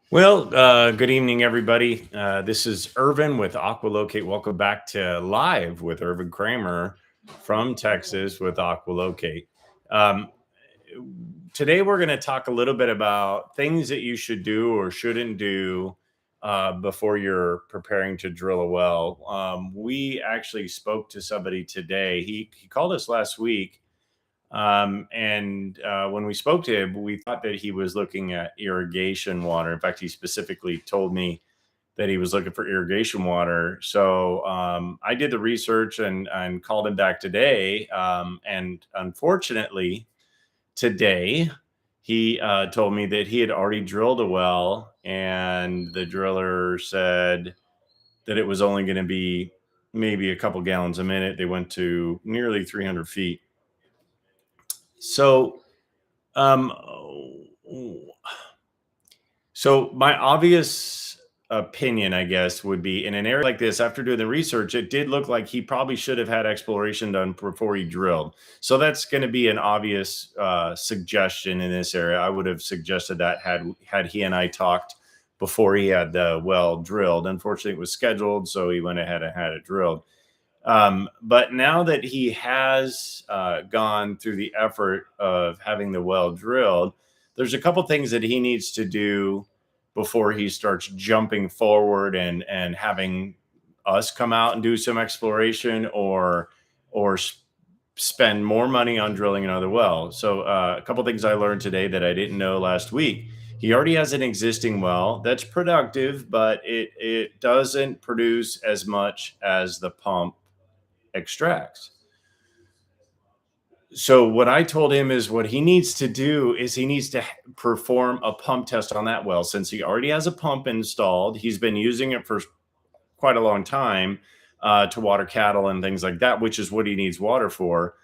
Good evening, everybody. This is Ervin with AquaLocate. Welcome back to Live with Ervin Kraemer from Texas with AquaLocate. Um, Today, we're going to talk a little bit about things that you should do or shouldn't do before you're preparing to drill a well. We actually spoke to somebody today. He called us last week, and when we spoke to him, we thought that he was looking at irrigation water. In fact, he specifically told me that he was looking for irrigation water. So I did the research and called him back today. And unfortunately, today he told me that he had already drilled a well, and the driller said that it was only going to be maybe a couple gallons a minute. They went to nearly 300 feet. So Um, so my obvious opinion, I guess, would be in an area like this, after doing the research, it did look like he probably should have had exploration done before he drilled. So that's going to be an obvious suggestion in this area. I would have suggested that had he and I talked before he had the well drilled. Unfortunately, it was scheduled, so he went ahead and had it drilled. But now that he has gone through the effort of having the well drilled, there's a couple things that he needs to do before he starts jumping forward and having us come out and do some exploration or spend more money on drilling another well. So a couple things I learned today that I didn't know last week. He already has an existing well that's productive, but it doesn't produce as much as the pump extracts. So what I told him is what he needs to do is he needs to perform a pump test on that well. Since he already has a pump installed, he's been using it for quite a long time to water cattle and things like that, which is what he needs water for.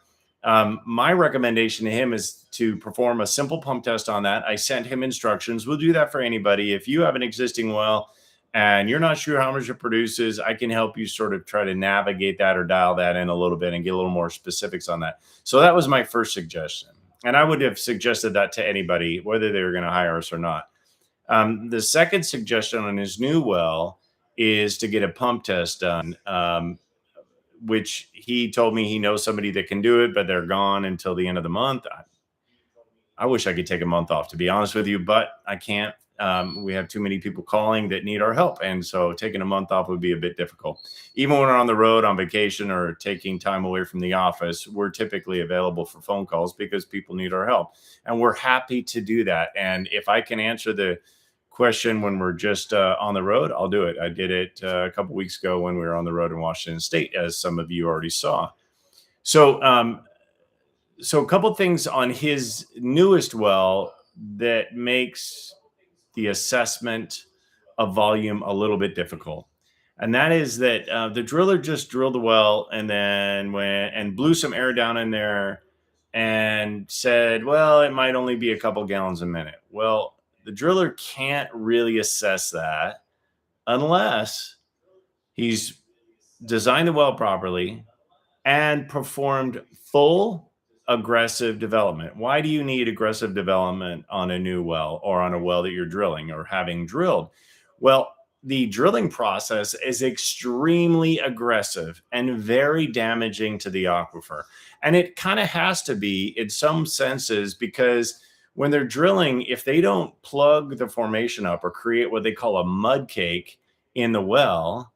My recommendation to him is to perform a simple pump test on that. I sent him instructions. We'll do that for anybody. If you have an existing well and you're not sure how much it produces, I can help you sort of try to navigate that or dial that in a little bit and get a little more specifics on that. So that was my first suggestion. And I would have suggested that to anybody, whether they were going to hire us or not. The second suggestion on his new well is to get a pump test done, which he told me he knows somebody that can do it, but they're gone until the end of the month. I wish I could take a month off, to be honest with you, but I can't. We have too many people calling that need our help. And so taking a month off would be a bit difficult. Even when we're on the road on vacation or taking time away from the office, we're typically available for phone calls because people need our help. And we're happy to do that. And if I can answer the question when we're just on the road, I'll do it. I did it a couple weeks ago when we were on the road in Washington State, as some of you already saw. So, so a couple things on his newest well that makes the assessment of volume a little bit difficult. And that is that the driller just drilled the well and then went and blew some air down in there and said, well, it might only be a couple gallons a minute. Well, the driller can't really assess that unless he's designed the well properly and performed full aggressive development. Why do you need aggressive development on a new well or on a well that you're drilling or having drilled? Well, the drilling process is extremely aggressive and very damaging to the aquifer. And it kind of has to be in some senses, because when they're drilling, if they don't plug the formation up or create what they call a mud cake in the well,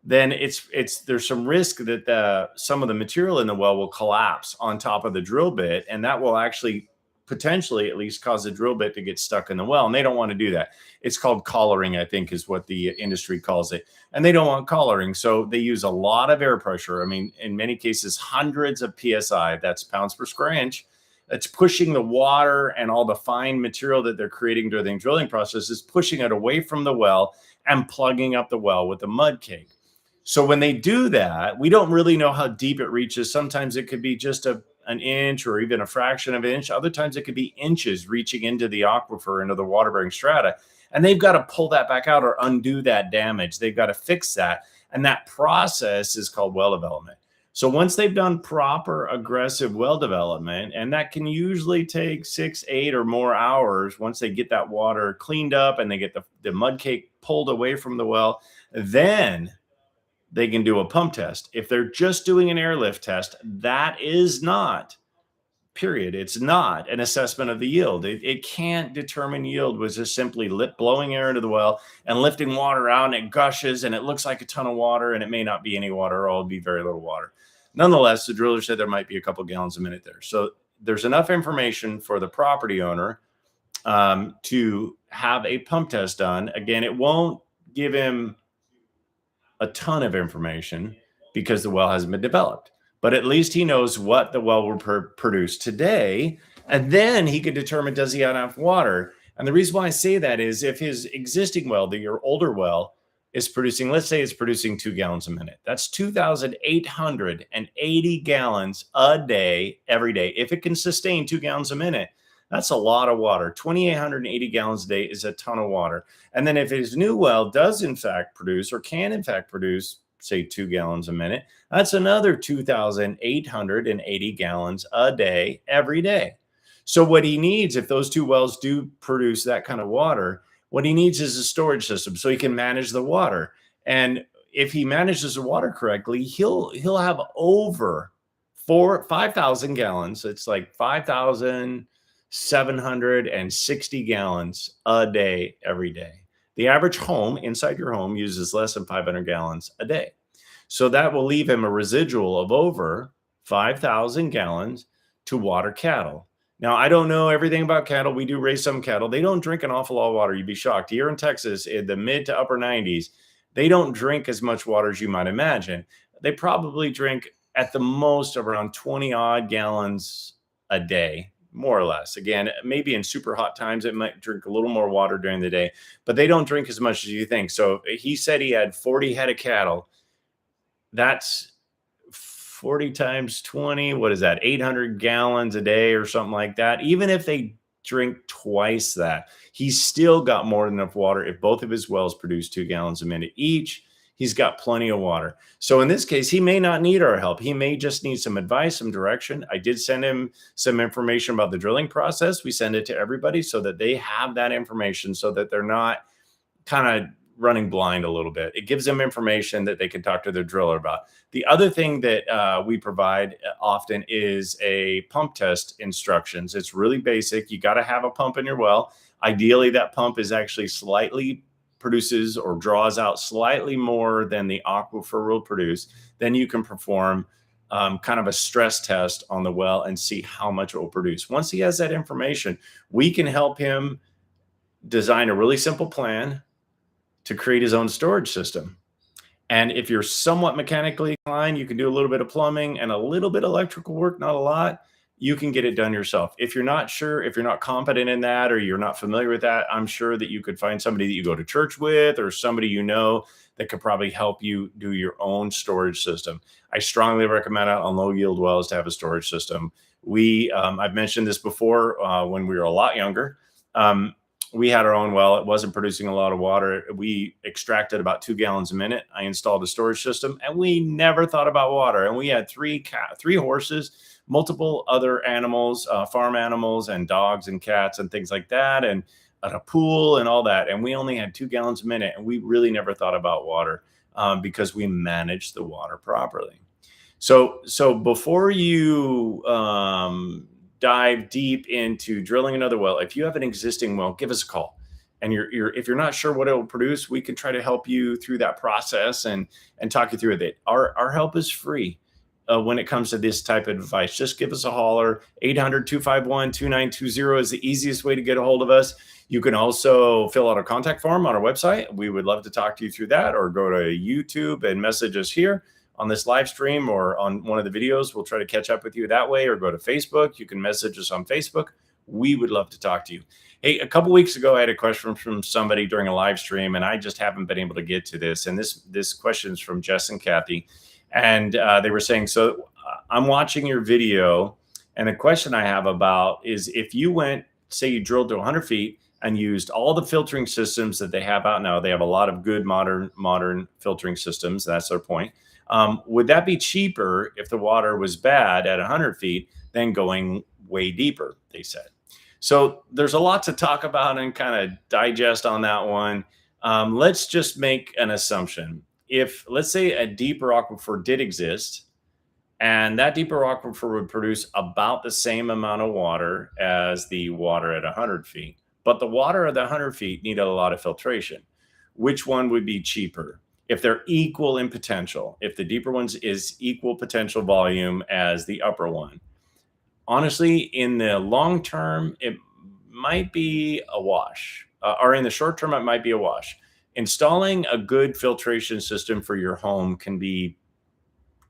then there's some risk that some of the material in the well will collapse on top of the drill bit, and that will actually potentially at least cause the drill bit to get stuck in the well, and they don't want to do that. It's called collaring, I think, is what the industry calls it, and they don't want collaring, so they use a lot of air pressure. I mean, in many cases, hundreds of psi, that's pounds per square inch. That's pushing the water and all the fine material that they're creating during the drilling process, is pushing it away from the well and plugging up the well with a mud cake. So when they do that, we don't really know how deep it reaches. Sometimes it could be just an inch or even a fraction of an inch. Other times it could be inches reaching into the aquifer, into the water-bearing strata. And they've got to pull that back out or undo that damage. They've got to fix that. And that process is called well development. So once they've done proper aggressive well development, and that can usually take 6, 8 or more hours, once they get that water cleaned up and they get the mud cake pulled away from the well, then they can do a pump test. If they're just doing an airlift test, that is not, period. It's not an assessment of the yield. It can't determine yield with just simply blowing air into the well and lifting water out, and it gushes and it looks like a ton of water, and it may not be any water, or it'll be very little water. Nonetheless, the driller said there might be a couple gallons a minute there. So there's enough information for the property owner to have a pump test done. Again, it won't give him a ton of information because the well hasn't been developed, but at least he knows what the well will produce today. And then he can determine, does he have enough water? And the reason why I say that is if his existing well, your older well, is producing, let's say it's producing 2 gallons a minute. That's 2,880 gallons a day, every day. If it can sustain 2 gallons a minute, that's a lot of water. 2,880 gallons a day is a ton of water. And then if his new well does in fact produce, or can in fact produce, say 2 gallons a minute, that's another 2,880 gallons a day, every day. So what he needs, if those 2 wells do produce that kind of water, what he needs is a storage system so he can manage the water. And if he manages the water correctly, he'll have over 5,000 gallons. It's like 5,760 gallons a day, every day. The average home inside your home uses less than 500 gallons a day. So that will leave him a residual of over 5,000 gallons to water cattle. Now, I don't know everything about cattle. We do raise some cattle. They don't drink an awful lot of water. You'd be shocked. Here in Texas, in the mid to upper 90s, they don't drink as much water as you might imagine. They probably drink at the most around 20 odd gallons a day, more or less. Again, maybe in super hot times, it might drink a little more water during the day, but they don't drink as much as you think. So he said he had 40 head of cattle. That's 40 times 20, what is that? 800 gallons a day or something like that. Even if they drink twice that, he's still got more than enough water. If both of his wells produce 2 gallons a minute each, he's got plenty of water. So in this case, he may not need our help. He may just need some advice, some direction. I did send him some information about the drilling process. We send it to everybody so that they have that information, so that they're not kind of running blind a little bit. It gives them information that they can talk to their driller about. The other thing that we provide often is a pump test instructions. It's really basic. You got to have a pump in your well. Ideally, that pump is actually slightly produces or draws out slightly more than the aquifer will produce. Then you can perform kind of a stress test on the well and see how much it will produce. Once he has that information, we can help him design a really simple plan to create his own storage system. And if you're somewhat mechanically inclined, you can do a little bit of plumbing and a little bit of electrical work, not a lot. You can get it done yourself. If you're not sure, if you're not competent in that, or you're not familiar with that, I'm sure that you could find somebody that you go to church with, or somebody you know that could probably help you do your own storage system. I strongly recommend it on low yield wells to have a storage system. I've mentioned this before when we were a lot younger. We had our own well. It wasn't producing a lot of water. We extracted about 2 gallons a minute. I installed a storage system, and we never thought about water. And we had 3 horses, multiple other animals, farm animals, and dogs and cats and things like that, and a pool and all that. And we only had 2 gallons a minute, and we really never thought about water because we managed the water properly. So before you dive deep into drilling another well, if you have an existing well, give us a call. And if you're not sure what it will produce, we can try to help you through that process and talk you through it. Our help is free when it comes to this type of advice. Just give us a holler. 800-251-2920 is the easiest way to get a hold of us. You can also fill out a contact form on our website. We would love to talk to you through that, or go to YouTube and message us here on this live stream or on one of the videos. We'll try to catch up with you that way, or go to Facebook. You can message us on Facebook. We would love to talk to you. Hey, a couple weeks ago, I had a question from somebody during a live stream, and I just haven't been able to get to this. And this question is from Jess and Kathy. And they were saying, so I'm watching your video, and the question I have about is, if you went, say you drilled to 100 feet and used all the filtering systems that they have out now, they have a lot of good modern filtering systems. That's their point. Would that be cheaper if the water was bad at 100 feet than going way deeper, they said. So there's a lot to talk about and kind of digest on that one. Let's just make an assumption. If, let's say, a deeper aquifer did exist, and that deeper aquifer would produce about the same amount of water as the water at 100 feet. But the water at the 100 feet needed a lot of filtration. Which one would be cheaper? If they're equal in potential, if the deeper ones is equal potential volume as the upper one. Honestly, in the long term, it might be a wash, or in the short term, it might be a wash. Installing a good filtration system for your home can be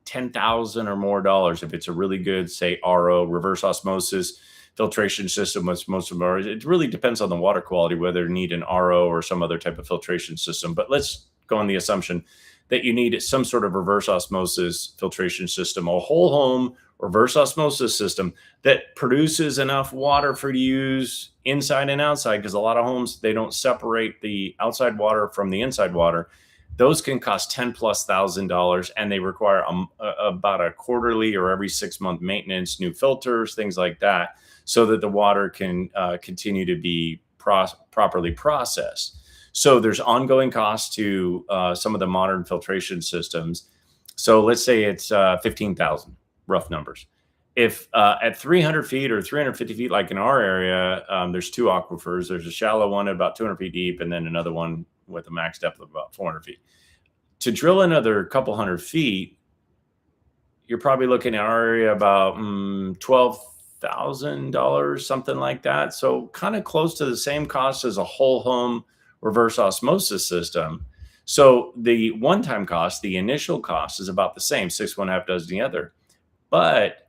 10,000 or more dollars if it's a really good, say, RO, reverse osmosis filtration system with most of ours. It really depends on the water quality, whether you need an RO or some other type of filtration system. But let's go on the assumption that you need some sort of reverse osmosis filtration system, a whole home reverse osmosis system that produces enough water for you to use inside and outside, because a lot of homes, they don't separate the outside water from the inside water. Those can cost $10,000+ and they require about a quarterly or every 6-month maintenance, new filters, things like that, so that the water can continue to be properly processed. So there's ongoing costs to some of the modern filtration systems. So let's say it's 15,000, rough numbers. If at 300 feet or 350 feet, like in our area, there's two aquifers. There's a shallow one at about 200 feet deep, and then another one with a max depth of about 400 feet. To drill another couple hundred feet, you're probably looking at our area about $12,000, something like that. So kind of close to the same cost as a whole home reverse osmosis system. So the one-time cost, the initial cost, is about the same, 6, 1/2 dozen the other. But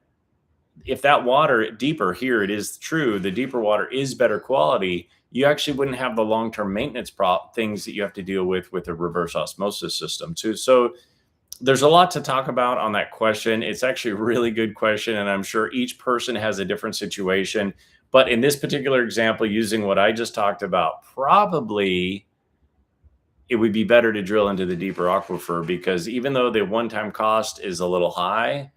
if that water deeper, here it is true, the deeper water is better quality, you actually wouldn't have the long-term maintenance things that you have to deal with a reverse osmosis system too. So there's a lot to talk about on that question. It's actually a really good question, and I'm sure each person has a different situation. But in this particular example, using what I just talked about, probably it would be better to drill into the deeper aquifer, because even though the one-time cost is a little high,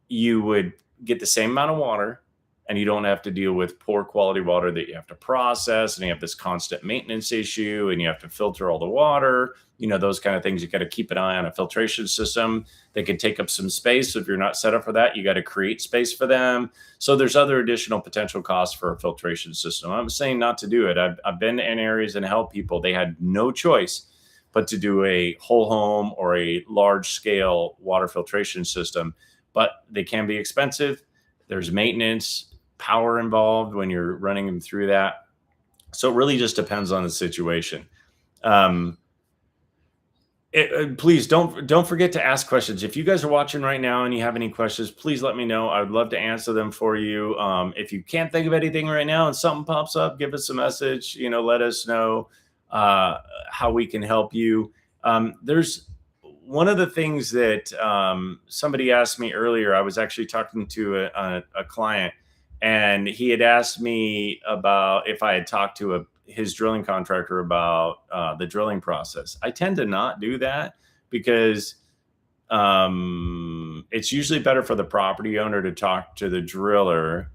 you would get the same amount of water, and you don't have to deal with poor quality water that you have to process, and you have this constant maintenance issue, and you have to filter all the water, those kind of things. You got to keep an eye on a filtration system. They can take up some space. So if you're not set up for that, you got to create space for them. So there's other additional potential costs for a filtration system. I'm saying not to do it. I've been in areas and helped people. They had no choice but to do a whole home or a large scale water filtration system. But they can be expensive. There's maintenance, power involved when you're running them through that. So it really just depends on the situation. Please don't forget to ask questions. If you guys are watching right now and you have any questions, please let me know. I would love to answer them for you. If you can't think of anything right now and something pops up, give us a message. Let us know how we can help you. There's one of the things that somebody asked me earlier. I was actually talking to a client, and he had asked me about if I had talked to his drilling contractor about the drilling process. I tend to not do that, because it's usually better for the property owner to talk to the driller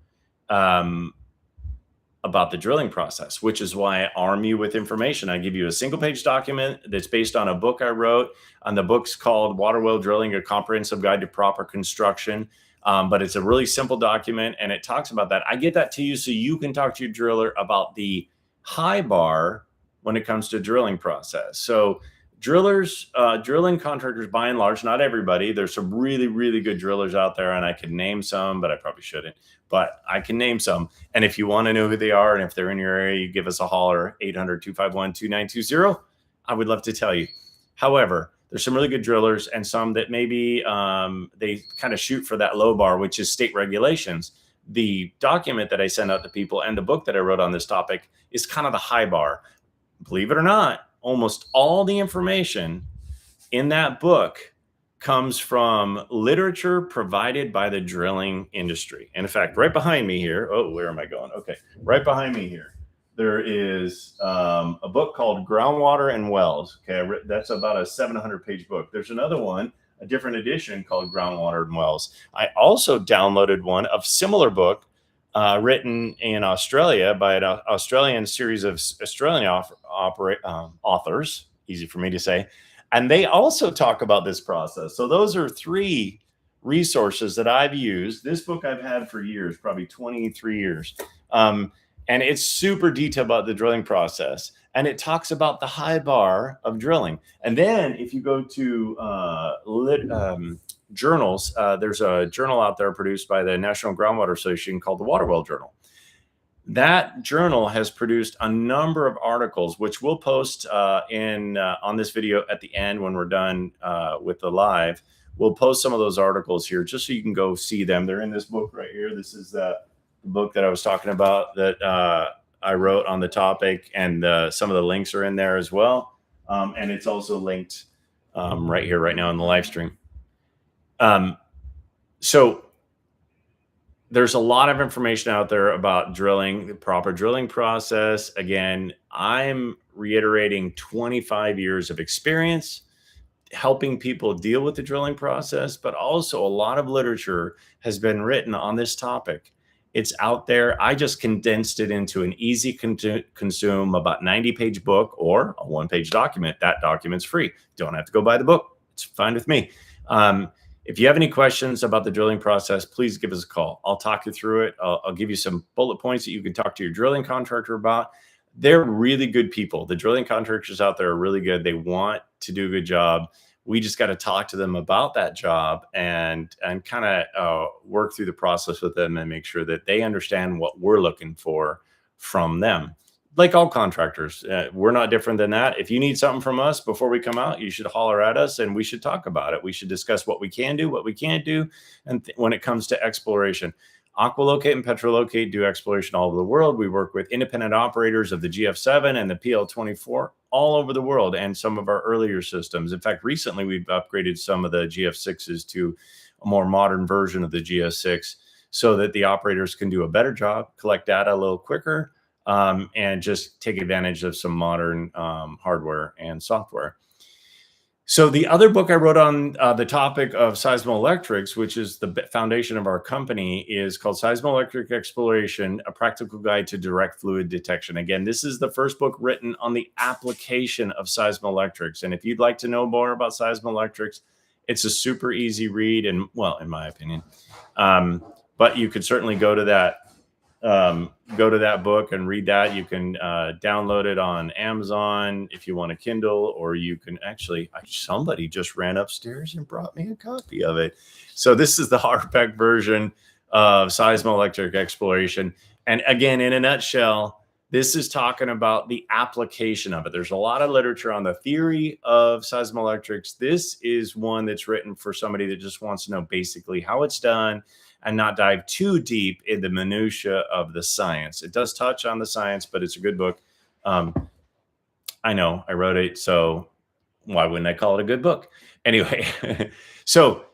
about the drilling process, which is why I arm you with information. I give you a single-page document that's based on a book I wrote, and the book's called Water Well Drilling: A Comprehensive Guide to Proper Construction. But it's a really simple document, and it talks about that. I get that to you so you can talk to your driller about the high bar when it comes to drilling process. So drillers, drilling contractors, by and large, not everybody. There's some really, really good drillers out there, and I could name some, but I probably shouldn't. But I can name some. And if you want to know who they are, and if they're in your area, you give us a holler, 800-251-2920. I would love to tell you. However, there's some really good drillers, and some that maybe they kind of shoot for that low bar, which is state regulations. The document that I send out to people and the book that I wrote on this topic is kind of the high bar. Believe it or not, almost all the information in that book comes from literature provided by the drilling industry. And in fact, right behind me here, where am I going? Okay, right behind me here, there is a book called Groundwater and Wells. Okay, that's about a 700-page book. There's another one, a different edition called Groundwater and Wells. I also downloaded one of similar book written in Australia by an Australian series of Australian authors, easy for me to say. And they also talk about this process. So those are 3 resources that I've used. This book I've had for years, probably 23 years. And it's super detailed about the drilling process. And it talks about the high bar of drilling. And then if you go to journals, there's a journal out there produced by the National Groundwater Association called the Water Well Journal. That journal has produced a number of articles, which we'll post on this video at the end when we're done with the live. We'll post some of those articles here just so you can go see them. They're in this book right here. This is the book that I was talking about that I wrote on the topic, and some of the links are in there as well. And it's also linked right here, right now in the live stream. So there's a lot of information out there about drilling, the proper drilling process. Again, I'm reiterating 25 years of experience helping people deal with the drilling process, but also a lot of literature has been written on this topic. It's out there. I just condensed it into an easy consume, about 90-page book or a 1-page document. That document's free. Don't have to go buy the book. It's fine with me. If you have any questions about the drilling process, please give us a call. I'll talk you through it. I'll give you some bullet points that you can talk to your drilling contractor about. They're really good people. The drilling contractors out there are really good. They want to do a good job. We just got to talk to them about that job and kind of work through the process with them and make sure that they understand what we're looking for from them. Like all contractors, we're not different than that. If you need something from us before we come out, you should holler at us and we should talk about it. We should discuss what we can do, what we can't do. And when it comes to exploration, AquaLocate and PetroLocate do exploration all over the world. We work with independent operators of the GF7 and the PL24 all over the world and some of our earlier systems. In fact, recently we've upgraded some of the GF6s to a more modern version of the GS6 so that the operators can do a better job, collect data a little quicker, and just take advantage of some modern hardware and software. So the other book I wrote on the topic of seismoelectrics, which is the foundation of our company, is called Seismoelectric Exploration, A Practical Guide to Direct Fluid Detection. Again, this is the first book written on the application of seismoelectrics. And if you'd like to know more about seismoelectrics, it's a super easy read, and well, in my opinion. But you could certainly go to that book and read that. You can download it on Amazon if you want a Kindle, or you can actually, somebody just ran upstairs and brought me a copy of it. So this is the hardback version of Seismoelectric Exploration. And again, in a nutshell, this is talking about the application of it. There's a lot of literature on the theory of seismoelectrics. This is one that's written for somebody that just wants to know basically how it's done and not dive too deep in the minutia of the science. It does touch on the science, but it's a good book. I know I wrote it, so why wouldn't I call it a good book? Anyway, so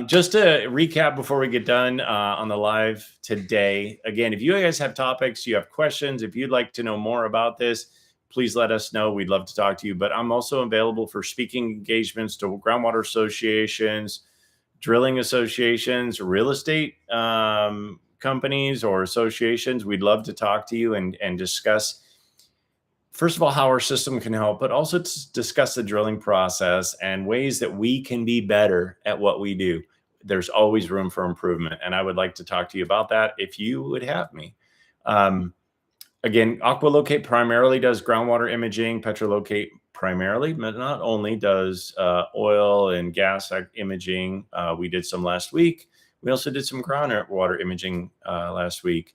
just to recap before we get done on the live today, again, if you guys have topics, you have questions, if you'd like to know more about this, please let us know. We'd love to talk to you. But I'm also available for speaking engagements to groundwater associations, drilling associations, real estate companies or associations. We'd love to talk to you and discuss, first of all, how our system can help, but also to discuss the drilling process and ways that we can be better at what we do. There's always room for improvement. And I would like to talk to you about that if you would have me. Again, AquaLocate primarily does groundwater imaging. PetroLocate primarily, but not only, does oil and gas imaging. We did some last week. We also did some groundwater imaging last week.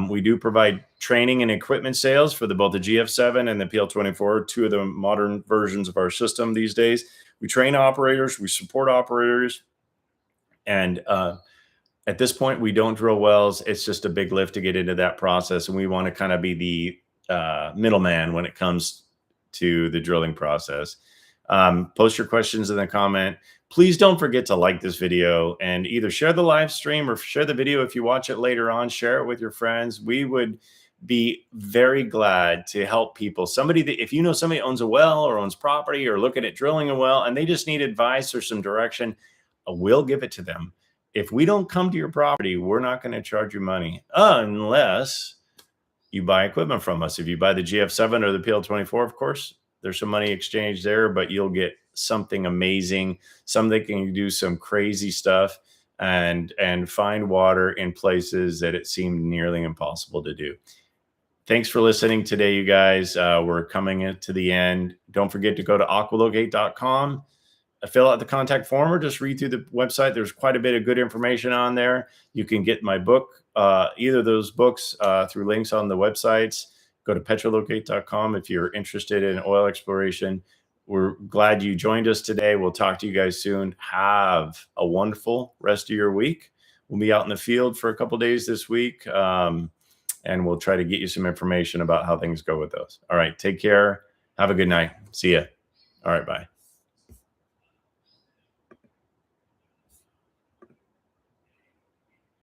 We do provide training and equipment sales for both the GF7 and the PL24, 2 of the modern versions of our system these days. We train operators, we support operators, and at this point, we don't drill wells. It's just a big lift to get into that process, and we want to kind of be the middleman when it comes to the drilling process. Post your questions in the comment. Please don't forget to like this video and either share the live stream or share the video if you watch it later on. Share it with your friends. We would be very glad to help people. Somebody that, if you know somebody owns a well or owns property or looking at drilling a well and they just need advice or some direction, we'll give it to them. If we don't come to your property, we're not going to charge you money unless you buy equipment from us. If you buy the GF7 or the PL24, of course, there's some money exchanged there, but you'll get something amazing, something that can do some crazy stuff and find water in places that it seemed nearly impossible to do. Thanks for listening today, you guys. We're coming to the end. Don't forget to go to aqualocate.com, fill out the contact form, or just read through the website. There's quite a bit of good information on there. You can get my book, either of those books, through links on the websites. Go to petrolocate.com if you're interested in oil exploration. We're glad you joined us today. We'll talk to you guys soon. Have a wonderful rest of your week. We'll be out in the field for a couple days this week, and we'll try to get you some information about how things go with those. All right, take care. Have a good night. See ya. All right, bye.